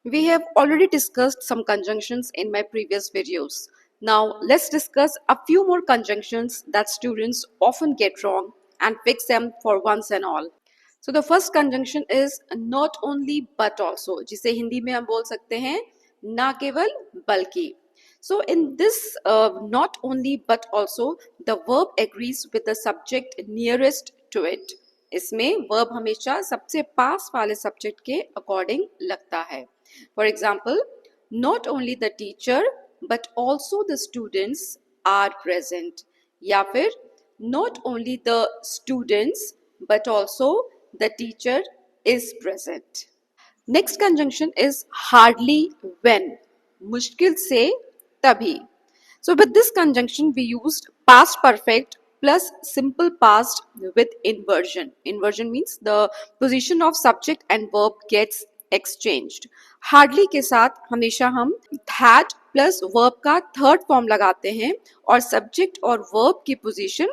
We have already discussed some conjunctions in my previous videos. Now let's discuss a few more conjunctions that students often get wrong and fix them for once and all. So the first conjunction is not only but also, जिसे हिंदी में हम बोल सकते हैं ना केवल बल्कि. So in this not only but also, the verb agrees with the subject nearest to it. इसमें verb हमेशा सबसे पास वाले subject के according लगता है. For example, not only the teacher but also the students are present. या फिर not only the students but also the teacher is present. Next conjunction is hardly when. मुश्किल से तभी. So with this conjunction we used past perfect plus simple past with inversion. Inversion means the position of subject and verb gets exchanged. Hardly के साथ हमेशा हम had plus verb का third form लगाते हैं और subject और verb की position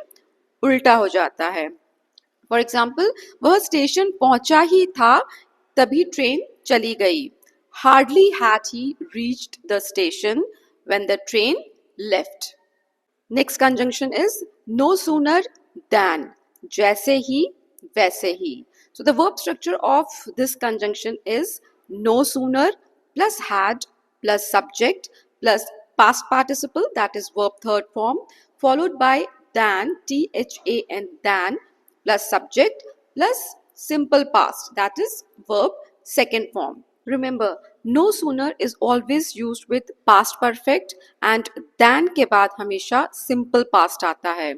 उल्टा हो जाता है. फॉर एग्जाम्पल, वह स्टेशन पहुंचा ही था तभी ट्रेन चली गई. Hardly had he reached the station when the train left. Next conjunction is no sooner than. जैसे ही वैसे ही. So the verb structure of this conjunction is no sooner plus had plus subject plus past participle, that is verb third form, followed by than, than, than plus subject plus simple past, that is verb second form. Remember, no sooner is always used with past perfect and than के बाद हमेशा simple past आता है.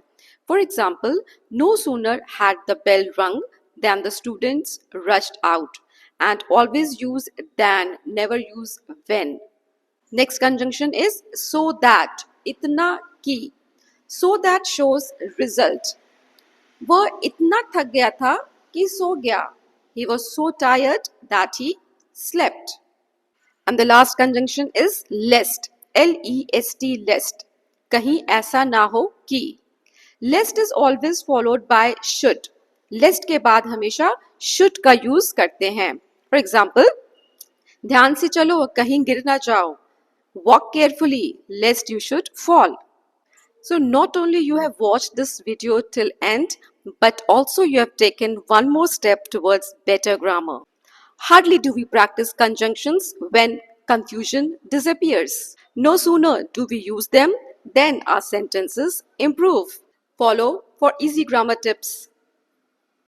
For example, no sooner had the bell rung than the students rushed out. And always use than, never use when. Next conjunction is so that. इतना कि. So that shows result. वह इतना थक गया था कि सो गया. He was so tired that he slept. And the last conjunction is lest. L-E-S-T, lest. कहीं ऐसा ना हो कि. Lest is always followed by should. Lest के बाद हमेशा should का यूज करते हैं. For example, ध्यान से चलो कहीं गिर ना जाओ. Walk carefully lest you should fall. So not only you have watched this video till end, but also you have taken one more step towards better grammar. Hardly do we practice conjunctions when confusion disappears. No sooner do we use them, then our sentences improve. Follow for easy grammar tips.